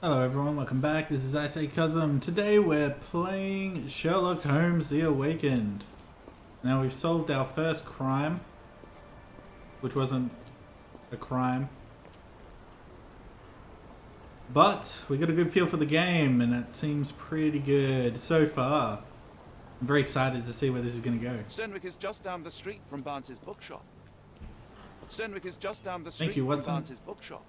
Hello everyone, welcome back. This is I Say Cousin. Today we're playing Sherlock Holmes The Awakened. Now we've solved our first crime, which wasn't a crime. But we got a good feel for the game and it seems pretty good so far. I'm very excited to see where this is going to go. Stenwick is just down the street from Barnes's bookshop. Stenwick is just down the Thank street you, from Watson. Barnes's bookshop.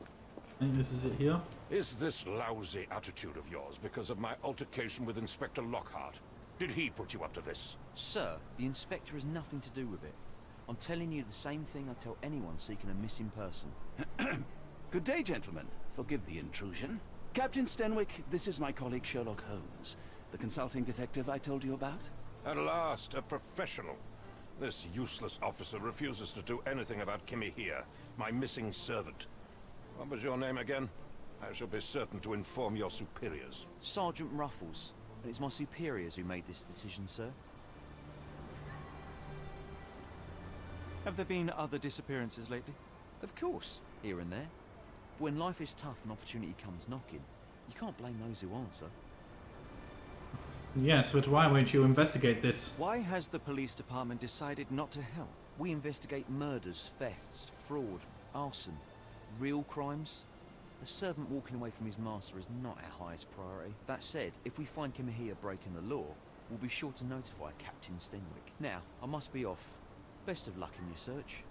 I think this is it here. Is this lousy attitude of yours because of my altercation with Inspector Lockhart? Did he put you up to this? Sir, the inspector has nothing to do with it. I'm telling you the same thing I tell anyone seeking a missing person. Good day, gentlemen. Forgive the intrusion. Captain Stenwick, this is my colleague Sherlock Holmes, the consulting detective I told you about. At last, a professional. This useless officer refuses to do anything about Kimmy here, my missing servant. What was your name again? I shall be certain to inform your superiors. Sergeant Ruffles, and it's my superiors who made this decision, sir. Have there been other disappearances lately? Of course, here and there. But when life is tough and opportunity comes knocking, you can't blame those who answer. Yes, but why won't you investigate this? Why has the police department decided not to help? We investigate murders, thefts, fraud, arson, real crimes. A servant walking away from his master is not our highest priority. That said, if we find Kimahia breaking the law, we'll be sure to notify Captain Stenwick. Now, I must be off. Best of luck in your search.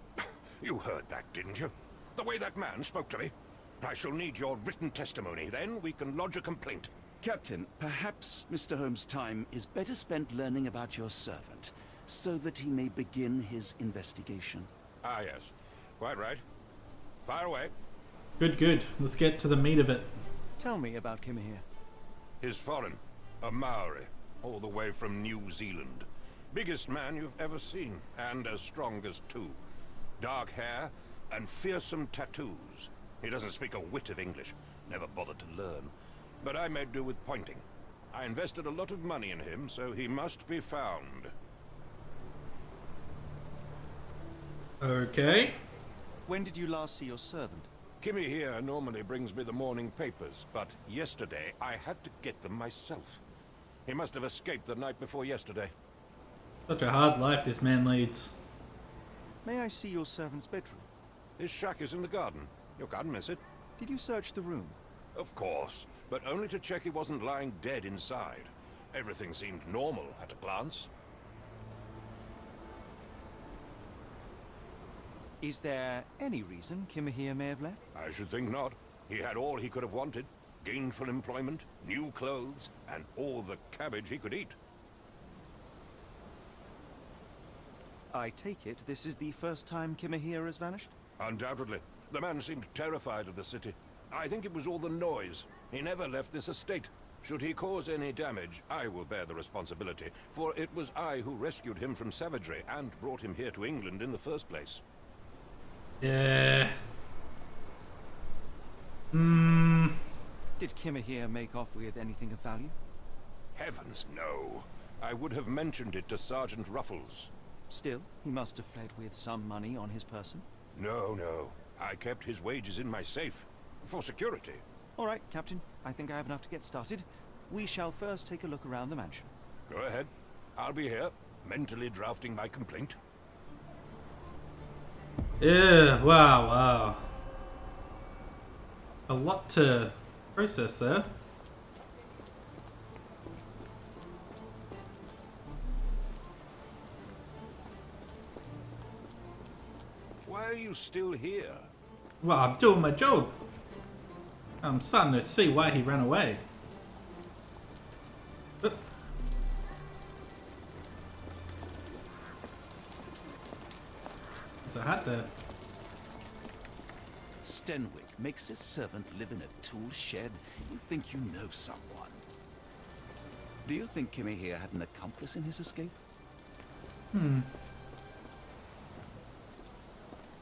You heard that, didn't you? The way that man spoke to me. I shall need your written testimony, then we can lodge a complaint. Captain, perhaps Mr. Holmes' time is better spent learning about your servant, so that he may begin his investigation. Ah, yes. Quite right. Fire away. Good, good. Let's get to the meat of it. Tell me about Kimahir. He's foreign. A Maori. All the way from New Zealand. Biggest man you've ever seen, and as strong as two. Dark hair and fearsome tattoos. He doesn't speak a whit of English. Never bothered to learn. But I made do with pointing. I invested a lot of money in him, so he must be found. Okay. When did you last see your servant? Kimmy here normally brings me the morning papers, but yesterday I had to get them myself. He must have escaped the night before yesterday. Such a hard life this man leads. May I see your servant's bedroom? His shack is in the garden. You can't miss it. Did you search the room? Of course, but only to check he wasn't lying dead inside. Everything seemed normal at a glance. Is there any reason Kimahir may have left? I should think not. He had all he could have wanted. Gainful employment, new clothes, and all the cabbage he could eat. I take it this is the first time Kimahir has vanished? Undoubtedly. The man seemed terrified of the city. I think it was all the noise. He never left this estate. Should he cause any damage, I will bear the responsibility, for it was I who rescued him from savagery and brought him here to England in the first place. Yeah. Did Kimahir make off with anything of value? Heavens, no. I would have mentioned it to Sergeant Ruffles. Still, he must have fled with some money on his person. No, no. I kept his wages in my safe. For security. All right, Captain. I think I have enough to get started. We shall first take a look around the mansion. Go ahead. I'll be here, mentally drafting my complaint. Yeah, wow. A lot to process there. Why are you still here? Well, I'm doing my job. I'm starting to see why he ran away. But there's a hat there. Stenwick makes his servant live in a tool shed. You think you know someone. Do you think Kimahir had an accomplice in his escape?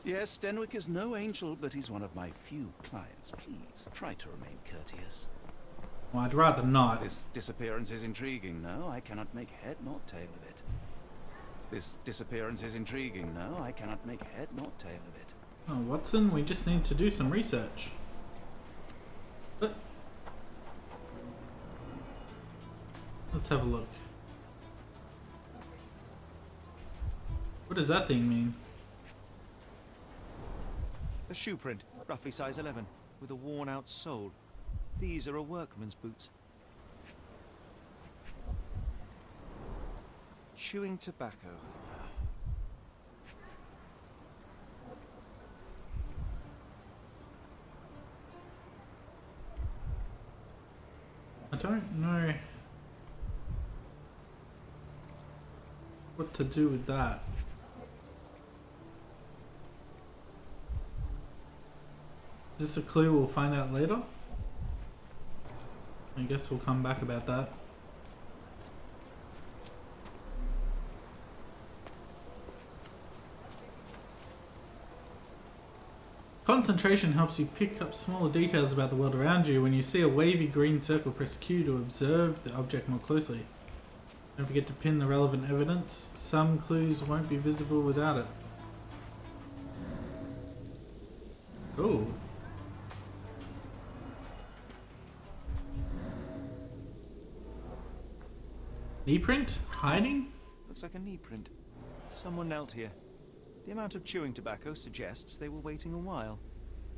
Yes, Stenwick is no angel, but he's one of my few clients. Please, try to remain courteous. Well, I'd rather not. This disappearance is intriguing, no? I cannot make head nor tail of it. This disappearance is intriguing, no? I cannot make head nor tail of it. Oh, Watson, we just need to do some research. But Let's have a look. What does that thing mean? A shoe print, roughly size 11, with a worn-out sole. These are a workman's boots. Chewing tobacco. I don't know what to do with that. Is this a clue we'll find out later? I guess we'll come back about that. Concentration helps you pick up smaller details about the world around you. When you see a wavy green circle, press Q to observe the object more closely. Don't forget to pin the relevant evidence. Some clues won't be visible without it. Oh. Knee print? Hiding? Looks like a knee print. Someone knelt here. The amount of chewing tobacco suggests they were waiting a while.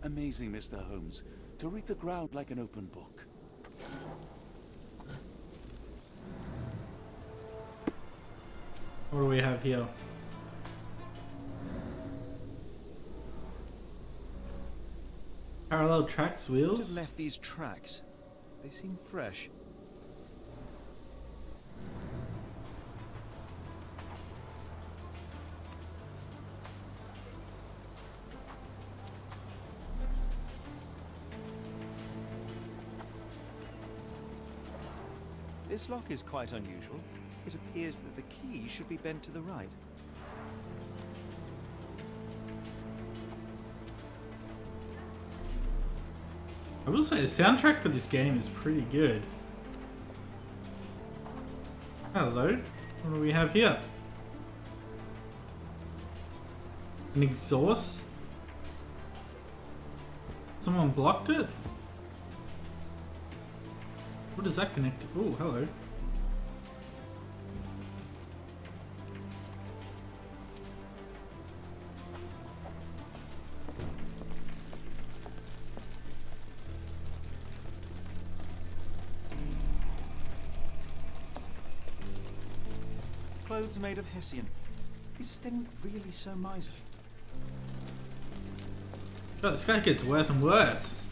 Amazing, Mr. Holmes. To read the ground like an open book. What do we have here? Parallel tracks, Could have wheels? left these tracks. They seem fresh. This lock is quite unusual. It appears that the key should be bent to the right. I will say the soundtrack for this game is pretty good. Hello. What do we have here? An exhaust? Someone blocked it? What does that connect to? Oh, hello. Clothes made of Hessian. Is Sten really so miserly? God, this guy gets worse and worse.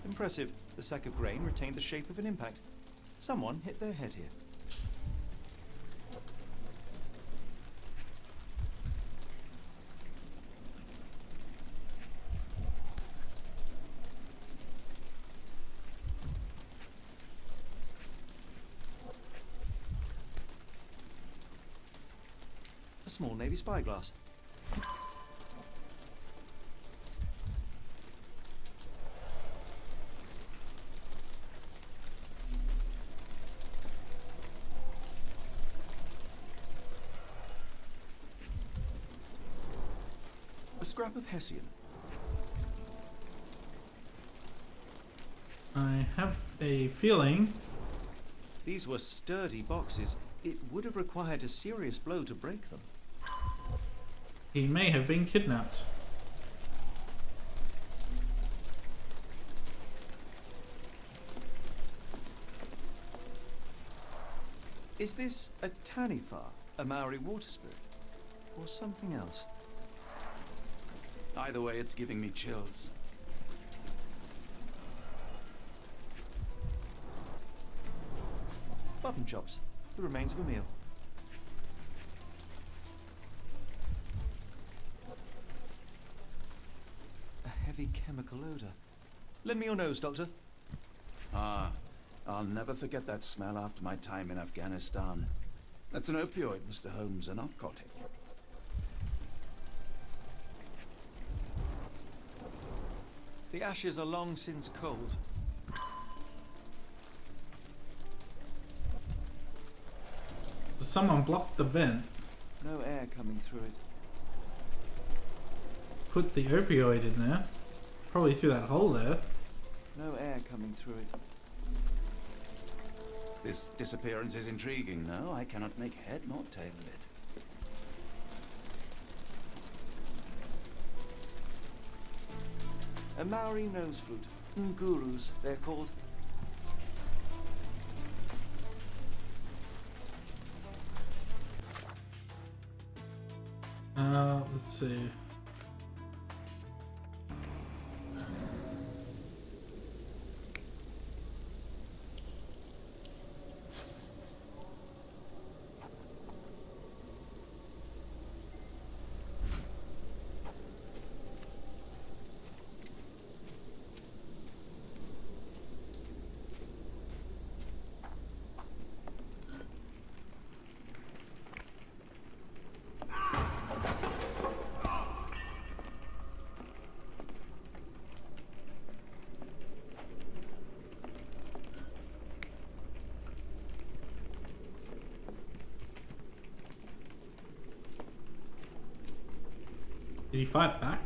Impressive. The sack of grain retained the shape of an impact. Someone hit their head here. A small Navy spyglass. A scrap of Hessian. I have a feeling These were sturdy boxes. It would have required a serious blow to break them. he may have been kidnapped. Is this a Taniwha, a Maori water spirit, or something else? Either way, it's giving me chills. Button chops, the remains of a meal. A heavy chemical odor. Lend me your nose, Doctor. Ah, I'll never forget that smell after my time in Afghanistan. That's an opioid, Mr. Holmes, a narcotic. The ashes are long since cold. someone blocked the vent. No air coming through it. Put the opioid in there. Probably through that hole there. No air coming through it. This disappearance is intriguing, no? I cannot make head nor tail of it. A Maori nose flute. Ngurus, they're called. Let's see. Did he fight back?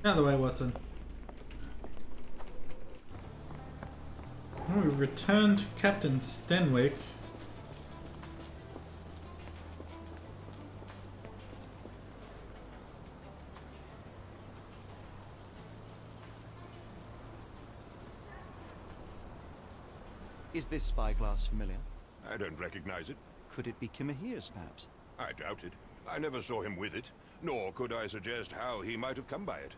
Out of the way, Watson. We return to Captain Stenwick. Is this spyglass familiar? I don't recognize it. Could it be Kimahir's, perhaps? I doubt it. I never saw him with it, nor could I suggest how he might have come by it.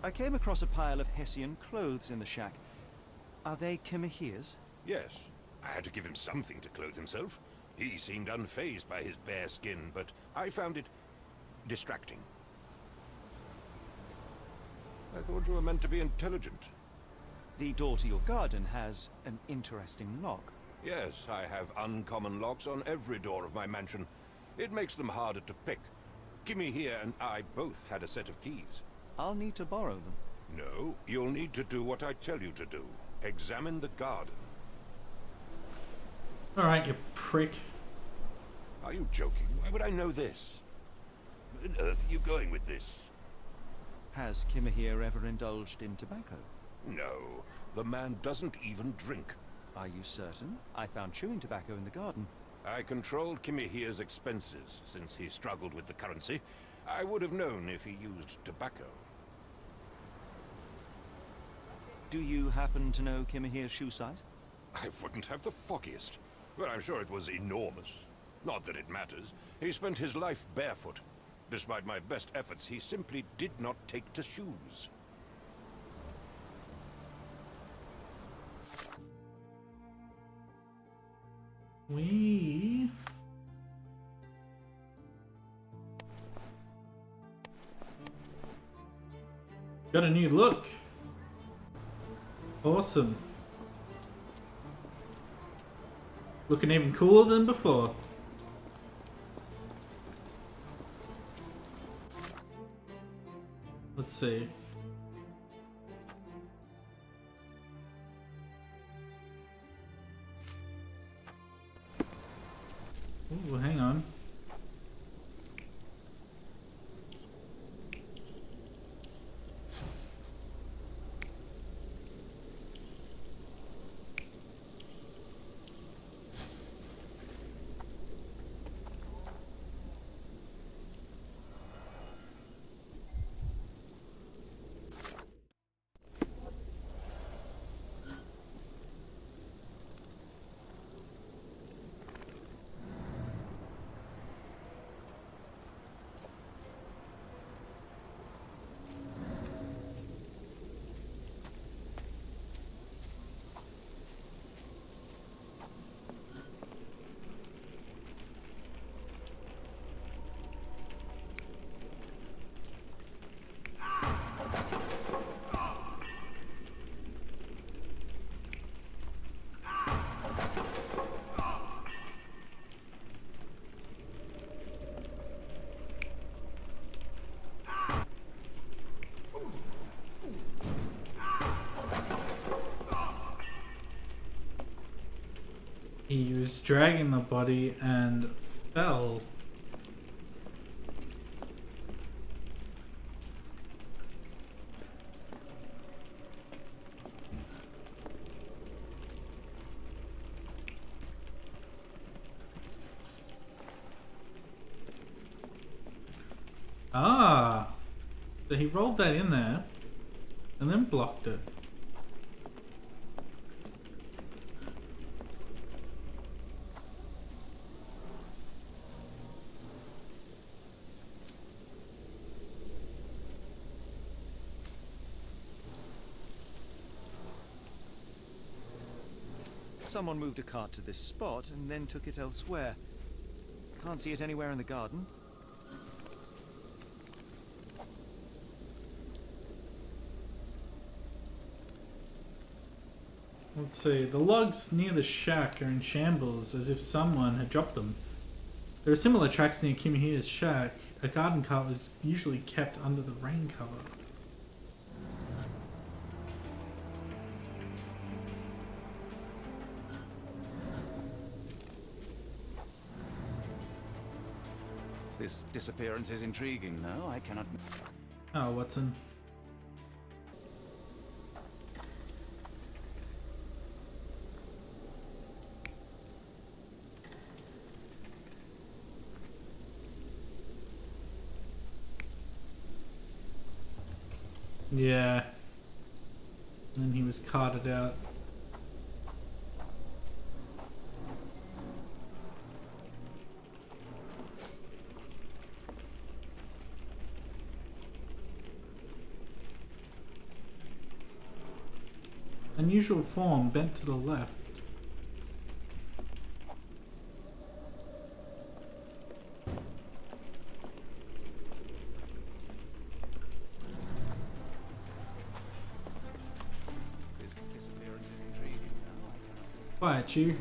I came across a pile of Hessian clothes in the shack. Are they Kimahir's? Yes, I had to give him something to clothe himself. He seemed unfazed by his bare skin, but I found it distracting. I thought you were meant to be intelligent. The door to your garden has an interesting lock. Yes, I have uncommon locks on every door of my mansion. It makes them harder to pick. Kimmy here and I both had a set of keys. I'll need to borrow them. No, you'll need to do what I tell you to do. Examine the garden. Alright, you prick. Are you joking? Why would I know this? Where on earth are you going with this? Has Kimahir ever indulged in tobacco? No, the man doesn't even drink. Are you certain? I found chewing tobacco in the garden. I controlled Kimihir's expenses since he struggled with the currency. I would have known if he used tobacco. Do you happen to know Kimahir's shoe size? I wouldn't have the foggiest, but I'm sure it was enormous. Not that it matters. He spent his life barefoot. Despite my best efforts, he simply did not take to shoes. We got a new look. Awesome. Looking even cooler than before. Let's see. Ooh, hang on. dragging the body and fell. Ah, so he rolled that in there and then blocked it. Someone moved a cart to this spot and then took it elsewhere. Can't see it anywhere in the garden. Let's see, the logs near the shack are in shambles as if someone had dropped them. There are similar tracks near Kimihia's shack. A garden cart was usually kept under the rain cover. This disappearance is intriguing, no? I cannot... Oh, Watson. Yeah. And then he was carted out. Unusual form, bent to the left. This disappearance is intriguing, no? I cannot... Quiet, you.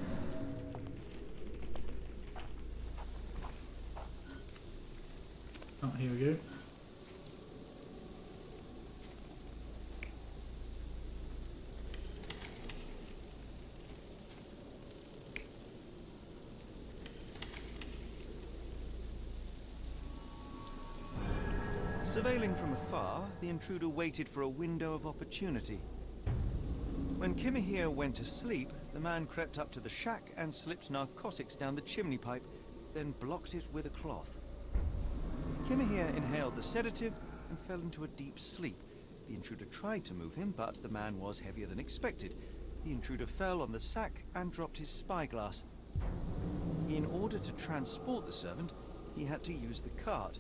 Oh, here we go. Surveilling from afar, the intruder waited for a window of opportunity. When Kimihia went to sleep, the man crept up to the shack and slipped narcotics down the chimney pipe, then blocked it with a cloth. Kimihia inhaled the sedative and fell into a deep sleep. The intruder tried to move him, but the man was heavier than expected. The intruder fell on the sack and dropped his spyglass. In order to transport the servant, he had to use the cart.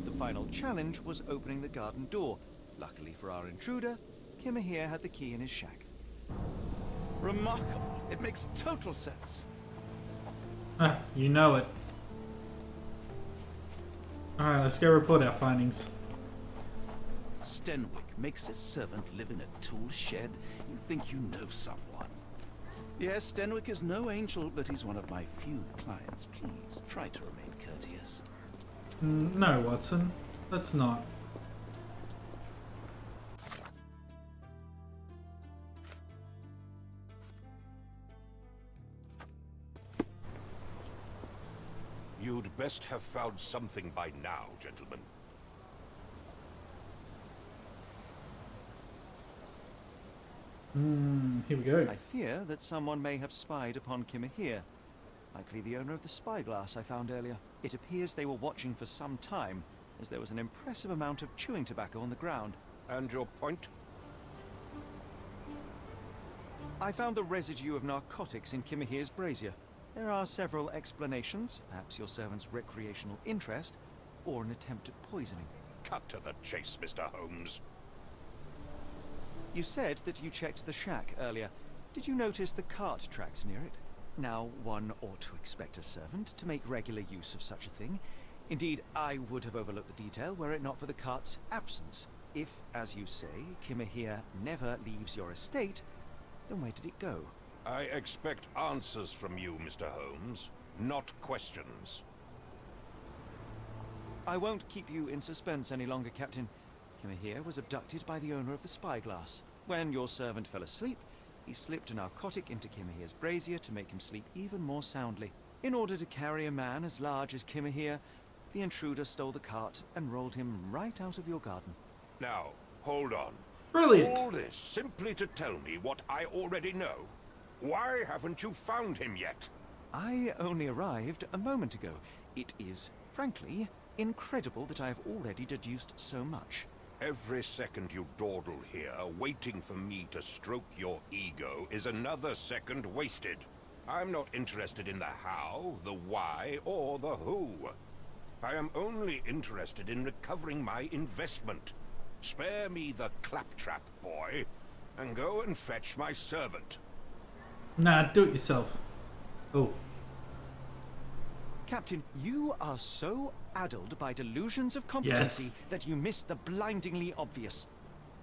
The final challenge was opening the garden door. Luckily for our intruder, Kimihia had the key in his shack. Remarkable. It makes total sense. Ah, you know it. Alright, let's go report our findings. Stenwick makes his servant live in a tool shed. You think you know someone. Yes, Stenwick is no angel, but he's one of my few clients. Please, try to remain courteous. No, Watson. Let's not. You'd best have found something by now, gentlemen. Here we go. I fear that someone may have spied upon Kimihia. Likely the owner of the spyglass I found earlier. It appears they were watching for some time, as there was an impressive amount of chewing tobacco on the ground. And your point? I found the residue of narcotics in Kimihia's brazier. There are several explanations, perhaps your servant's recreational interest, or an attempt at poisoning. Cut to the chase, Mr. Holmes. You said that you checked the shack earlier. Did you notice the cart tracks near it? Now, one ought to expect a servant to make regular use of such a thing. Indeed, I would have overlooked the detail were it not for the cart's absence. If, as you say, Kimihia never leaves your estate, then where did it go? I expect answers from you, Mr. Holmes, not questions. I won't keep you in suspense any longer, Captain. Kimihia was abducted by the owner of the spyglass. When your servant fell asleep, He slipped a narcotic into Kimahir's brazier to make him sleep even more soundly. In order to carry a man as large as Kimahir, the intruder stole the cart and rolled him right out of your garden. Now, hold on. Brilliant. All this simply to tell me what I already know? Why haven't you found him yet? I only arrived a moment ago. It is, frankly, incredible that I have already deduced so much. Every second you dawdle here, waiting for me to stroke your ego, is another second wasted. I'm not interested in the how, the why, or the who. I am only interested in recovering my investment. Spare me the claptrap, boy, and go and fetch my servant. Nah, do it yourself. Oh. Captain, you are so addled by delusions of competency Yes. that you miss the blindingly obvious.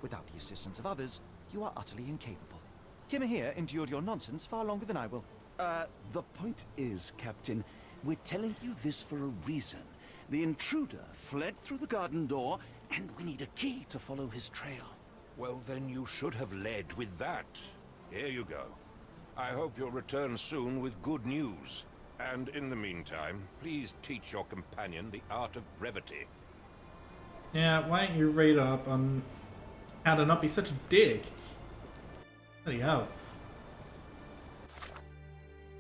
Without the assistance of others, you are utterly incapable. Kimahir endured your nonsense far longer than I will. The point is, Captain, we're telling you this for a reason. The intruder fled through the garden door, and we need a key to follow his trail. Well, then you should have led with that. Here you go. I hope you'll return soon with good news. And in the meantime, please teach your companion the art of brevity. Yeah, why don't you read up on how to not be such a dick? Bloody hell.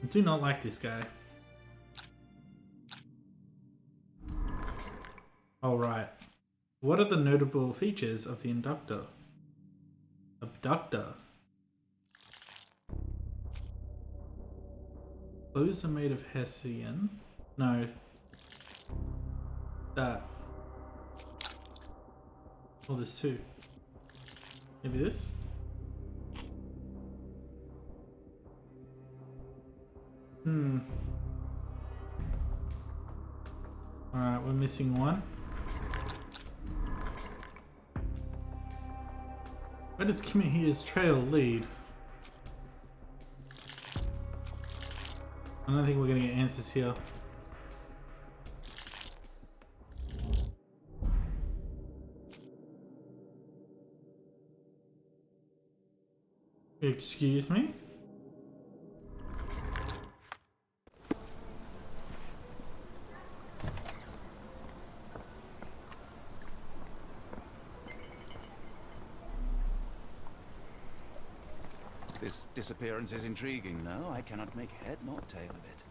I do not like this guy. Alright. What are the notable features of the abductor? Clothes are made of Hessian. No. That. Oh, there's two. Maybe this? Alright, we're missing one. Where does Kimahir's trail lead? I don't think we're gonna get answers here. Excuse me? This disappearance is intriguing, no? I cannot make head nor tail of it.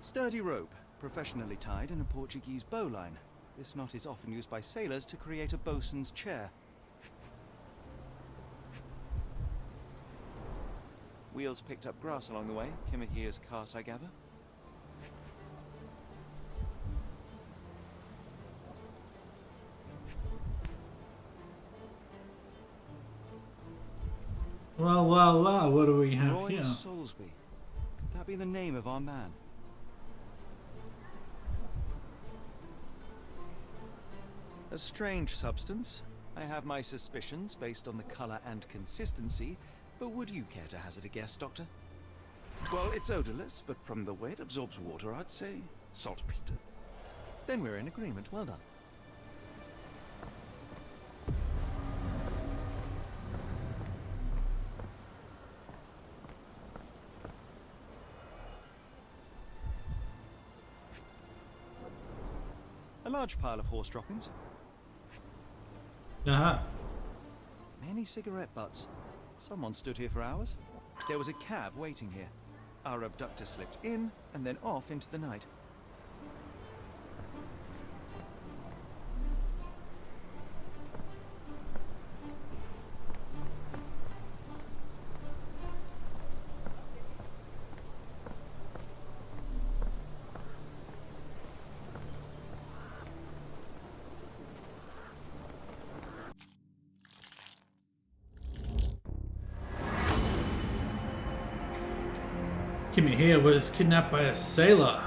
Sturdy rope, professionally tied in a Portuguese bowline. This knot is often used by sailors to create a bosun's chair. Wheels picked up grass along the way. Kimahir's cart, I gather. Well, what do we have Roy here? Soulsby. Could that be the name of our man? A strange substance. I have my suspicions based on the color and consistency, but would you care to hazard a guess, Doctor? Well, it's odorless, but from the way it absorbs water, I'd say saltpeter. Then we're in agreement. Well done. A large pile of horse droppings. Uh-huh. Many cigarette butts. Someone stood here for hours. There was a cab waiting here. Our abductor slipped in and then off into the night. Kimahir was kidnapped by a sailor.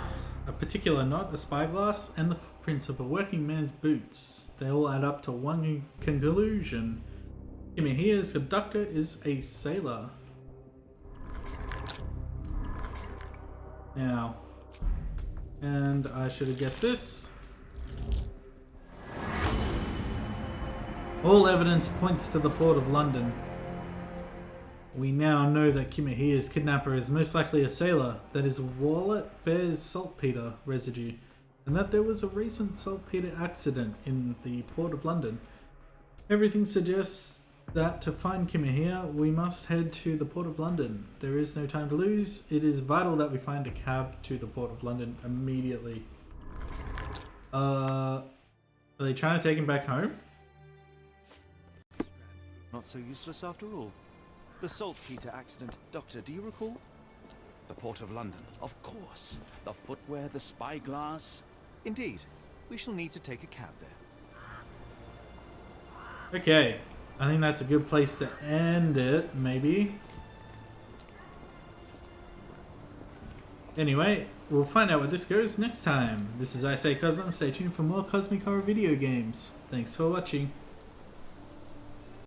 A particular knot, a spyglass, and the footprints of a working man's boots. They all add up to one conclusion. Kimihia's abductor is a sailor. Now, and I should have guessed this. All evidence points to the port of London. We now know that Kimihia's kidnapper is most likely a sailor, that his wallet bears saltpeter residue, and that there was a recent saltpeter accident in the port of London. Everything suggests that to find Kimihia, we must head to the port of London. There is no time to lose. It is vital that we find a cab to the port of London immediately. Are they trying to take him back home? Not so useless after all. The saltpeter accident. Doctor, do you recall? The port of London, of course. The footwear, the spyglass. Indeed. We shall need to take a cab there. Okay, I think that's a good place to end it, maybe. Anyway, we'll find out where this goes next time. This is I Say Cosm. Stay tuned for more Cosmic Horror video games. Thanks for watching.